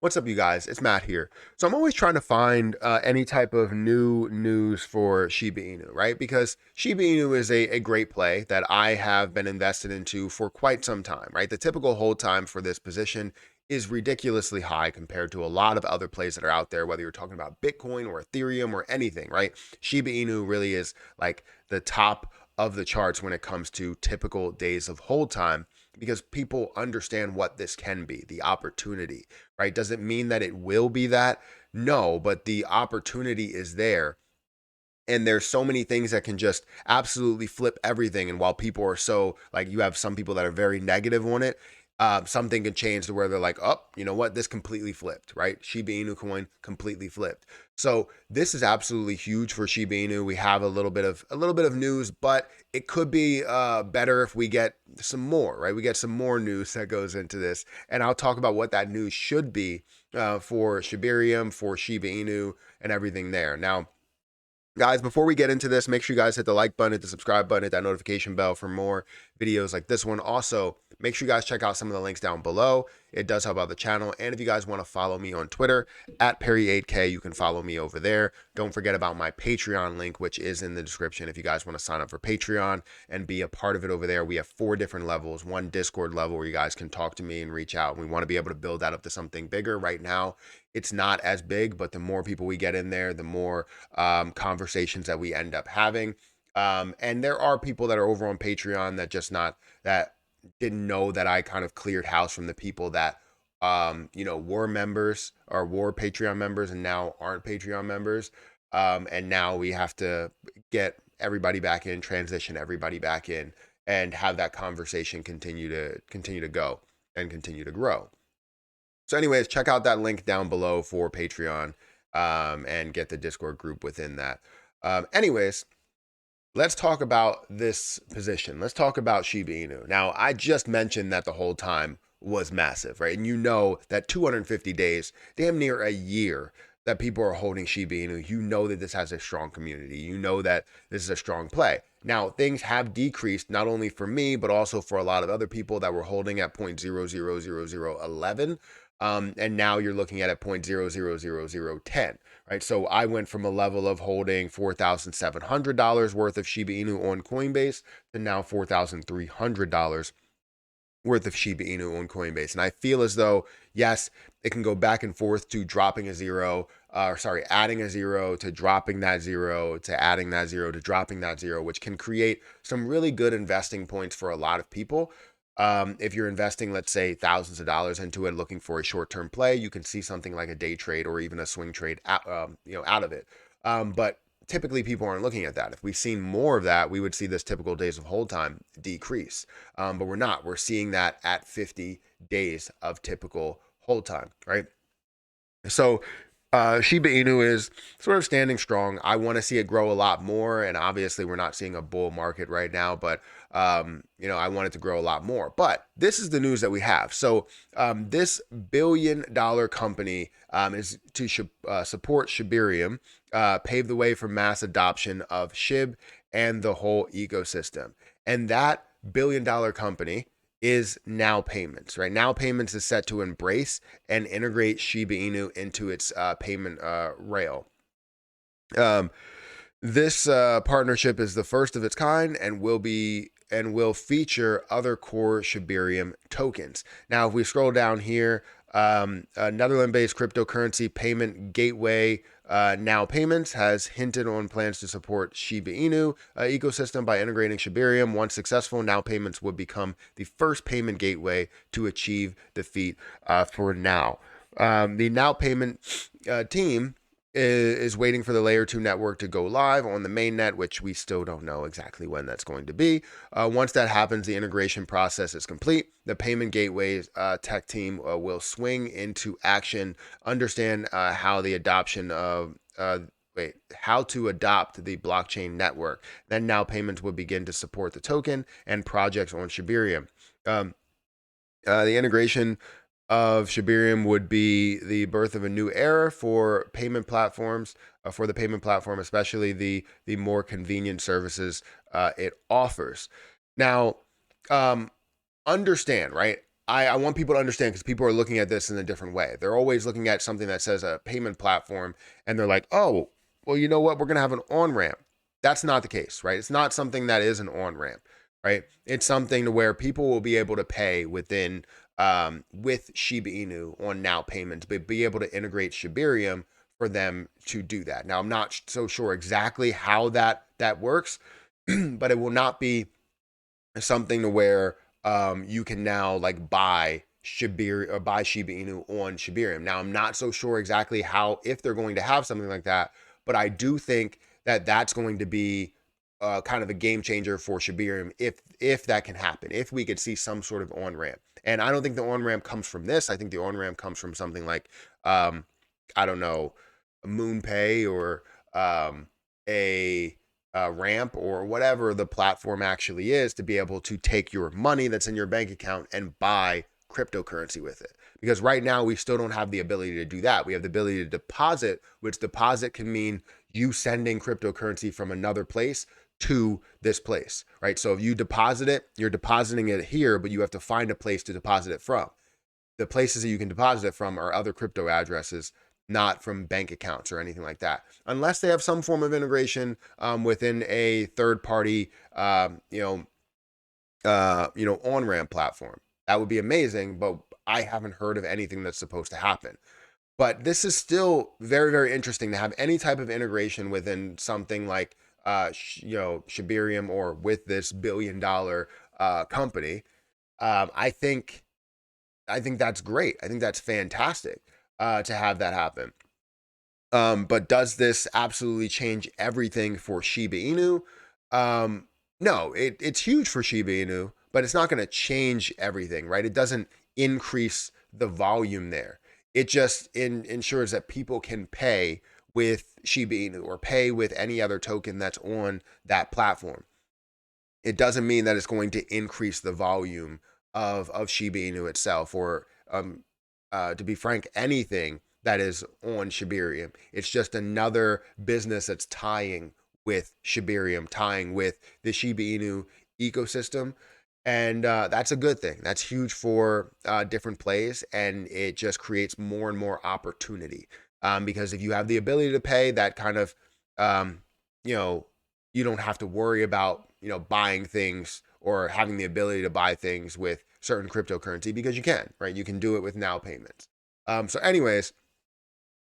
What's up, you guys? It's Matt here. So I'm always trying to find any type of new news for Shiba Inu, right? Because Shiba Inu is a great play that I have been invested into for quite some time, right? The typical hold time for this position is ridiculously high compared to a lot of other plays that are out there, whether you're talking about Bitcoin or Ethereum or anything, right? Shiba Inu really is like the top of the charts when it comes to typical days of hold time because people understand what this can be, the opportunity, right? Does it mean that it will be that? No, but the opportunity is there. And there's so many things that can just absolutely flip everything. And while people are so like, you have some people that are very negative on it, something can change to where they're like, oh, you know what? This completely flipped, right? Shiba Inu coin completely flipped. So this is absolutely huge for Shiba Inu. We have a little bit of news, but it could be better if we get some more, right? We get some more news that goes into this, and I'll talk about what that news should be for Shibarium, for Shiba Inu, and everything there. Now, guys, before we get into this, make sure you guys hit the like button, hit the subscribe button, hit that notification bell for more videos like this one. Also, make sure you guys check out some of the links down below. It does help out the channel. And if you guys want to follow me on Twitter at Perry8K, you can follow me over there. Don't forget about my Patreon link, which is in the description if you guys want to sign up for Patreon and be a part of it over there. We have 4 different levels, one Discord level where you guys can talk to me and reach out. We want to be able to build that up to something bigger. Right now, it's not as big, but the more people we get in there, the more conversations that we end up having. And there are people that are over on Patreon that just not that didn't know that I kind of cleared house from the people that were members or were Patreon members and now aren't Patreon members. And now we have to get everybody back in, transition everybody back in, and have that conversation continue to go and continue to grow. So, anyways, check out that link down below for Patreon and get the Discord group within that. Anyways, let's talk about this position. Let's talk about Shiba Inu. Now, I just mentioned that the whole time was massive, right? And you know that 250 days, damn near a year, that people are holding Shiba Inu. You know that this has a strong community. You know that this is a strong play. Now, things have decreased not only for me, but also for a lot of other people that were holding at 0.000011. And now you're looking at 0.000010, right? So I went from a level of holding $4,700 worth of Shiba Inu on Coinbase to now $4,300 worth of Shiba Inu on Coinbase. And I feel as though, yes, it can go back and forth to dropping a zero, adding a zero to dropping that zero to adding that zero to dropping that zero, which can create some really good investing points for a lot of people. If you're investing, let's say, thousands of dollars into it, looking for a short-term play, you can see something like a day trade or even a swing trade out of it. But typically people aren't looking at that. If we've seen more of that, we would see this typical days of hold time decrease. But we're not. We're seeing that at 50 days of typical hold time, right? So Shiba Inu is sort of standing strong. I want to see it grow a lot more, and obviously we're not seeing a bull market right now, but I want it to grow a lot more. But this is the news that we have. So this $1 billion company is to support Shibarium, pave the way for mass adoption of SHIB and the whole ecosystem. And that $1 billion company is Now Payments, right? Now Payments is set to embrace and integrate Shiba Inu into its payment rail. This partnership is the first of its kind and will feature other core Shibarium tokens. Now, if we scroll down here, a Netherlands-based cryptocurrency payment gateway, Now Payments, has hinted on plans to support Shiba Inu ecosystem by integrating Shibarium. Once successful, Now Payments would become the first payment gateway to achieve the feat for Now. The Now Payment team is waiting for the layer 2 network to go live on the mainnet, which we still don't know exactly when that's going to be. Once that happens, the integration process is complete. The payment gateways tech team will swing into action, understand how the adoption of how to adopt the blockchain network. Then Now Payments will begin to support the token and projects on Shibarium. The integration of Shibarium would be the birth of a new era for payment platforms, for the payment platform, especially the more convenient services it offers. Now, understand, right? I want people to understand, because people are looking at this in a different way. They're always looking at something that says a payment platform, and they're like, oh, well, you know what? We're going to have an on ramp. That's not the case, right? It's not something that is an on ramp, right? It's something to where people will be able to pay within with Shiba Inu on now payments, but be able to integrate Shibarium for them to do that. Now, I'm not so sure exactly how that works, but it will not be something to where you can now like buy Shibir or buy Shiba Inu on Shibarium. Now, I'm not so sure exactly how, if they're going to have something like that, but I do think that that's going to be kind of a game changer for Shibarium if that can happen, if we could see some sort of on ramp. And I don't think the on ramp comes from this. I think the on ramp comes from something like I don't know, a MoonPay or a ramp or whatever the platform actually is, to be able to take your money that's in your bank account and buy cryptocurrency with it. Because right now we still don't have the ability to do that. We have the ability to deposit, which deposit can mean you sending cryptocurrency from another place to this place, right? So if you deposit it, you're depositing it here, but you have to find a place to deposit it from. The places that you can deposit it from are other crypto addresses, not from bank accounts or anything like that, unless they have some form of integration within a third party, on ramp platform. That would be amazing, but I haven't heard of anything that's supposed to happen. But this is still very, very interesting to have any type of integration within something like, Shibarium, or with this $1 billion company. I think that's great. I think that's fantastic to have that happen. But does this absolutely change everything for Shiba Inu? No, it's huge for Shiba Inu, but it's not going to change everything, right? It doesn't increase the volume there. It just ensures that people can pay with Shiba Inu or pay with any other token that's on that platform. It doesn't mean that it's going to increase the volume of Shiba Inu itself, or to be frank, anything that is on Shibarium. It's just another business that's tying with Shibarium, tying with the Shiba Inu ecosystem. And that's a good thing. That's huge for different plays, and it just creates more and more opportunity. Because if you have the ability to pay, that kind of, you know, you don't have to worry about, buying things or having the ability to buy things with certain cryptocurrency, because you can, right? You can do it with now payments. So anyways,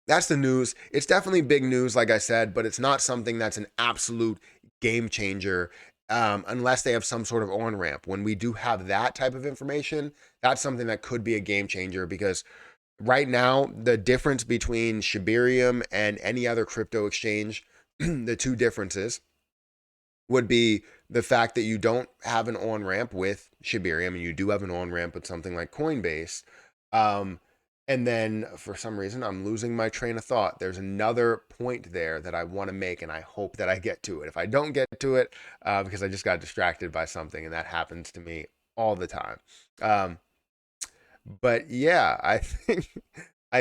that's the news. It's definitely big news, like I said, but it's not something that's an absolute game changer, unless they have some sort of on ramp. When we do have that type of information, that's something that could be a game changer, because right now, the difference between Shibarium and any other crypto exchange, the two differences would be the fact that you don't have an on ramp with Shibarium, and you do have an on ramp with something like Coinbase. Um, and then for some reason, I'm losing my train of thought. There's another point there that I want to make, and I hope that I get to it. If I don't get to it, because I just got distracted by something, and that happens to me all the time. Um, but yeah, I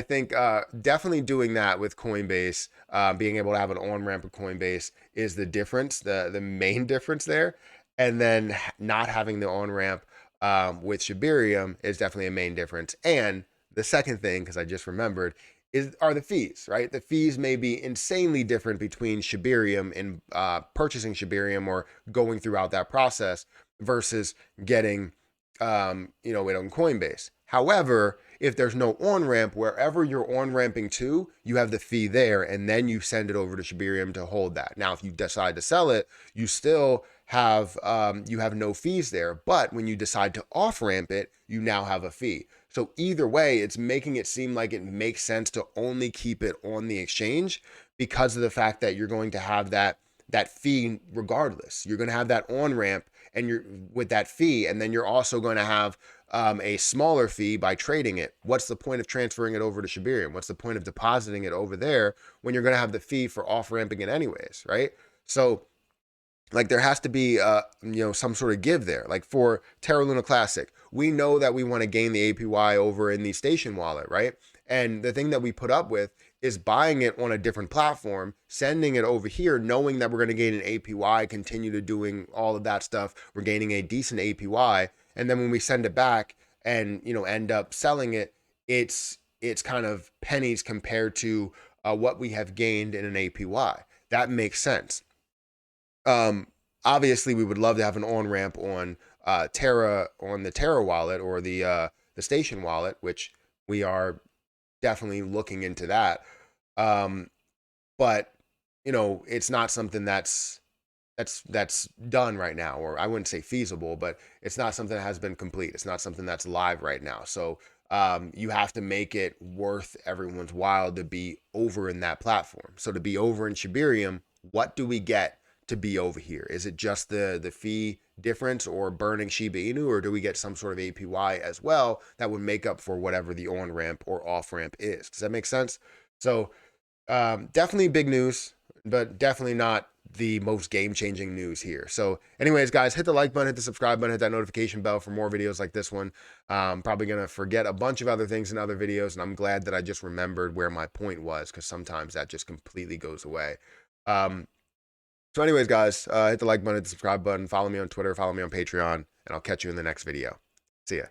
think definitely doing that with Coinbase, being able to have an on ramp with Coinbase is the difference, the main difference there. And then not having the on ramp with Shibarium is definitely a main difference. And the second thing, because I just remembered, are the fees, right? The fees may be insanely different between Shibarium and purchasing Shibarium, or going throughout that process, versus getting it on Coinbase. However, if there's no on ramp, wherever you're on ramping to, you have the fee there, and then you send it over to Shibarium to hold that. Now, if you decide to sell it, you still have no fees there. But when you decide to off ramp it, you now have a fee. So either way, it's making it seem like it makes sense to only keep it on the exchange, because of the fact that you're going to have that fee regardless. You're going to have that on ramp, and you're with that fee, and then you're also going to have a smaller fee by trading it. What's the point of transferring it over to Shibarium? What's the point of depositing it over there when you're going to have the fee for off ramping it anyways, right? So like there has to be some sort of give there. Like for Terra Luna Classic, we know that we want to gain the APY over in the station wallet, right? And the thing that we put up with is buying it on a different platform, sending it over here, knowing that we're going to gain an APY, continue to doing all of that stuff. We're gaining a decent APY. And then when we send it back, and end up selling it, it's kind of pennies compared to what we have gained in an APY. That makes sense. Um, Obviously, we would love to have an on ramp on Terra, on the Terra wallet, or the station wallet, which we are definitely looking into that. Um, but it's not something that's done right now, or I wouldn't say feasible, but it's not something that has been complete. It's not something that's live right now. So you have to make it worth everyone's while to be over in that platform. So to be over in Shibarium, what do we get to be over here? Is it just the fee difference or burning Shiba Inu, or do we get some sort of APY as well that would make up for whatever the on ramp or off ramp is? Does that make sense? So definitely big news, but definitely not the most game changing news here. So, anyways, guys, hit the like button, hit the subscribe button, hit that notification bell for more videos like this one. Probably going to forget a bunch of other things in other videos, and I'm glad that I just remembered where my point was, because sometimes that just completely goes away. So, anyways, guys, hit the like button, hit the subscribe button, follow me on Twitter, follow me on Patreon, and I'll catch you in the next video. See ya.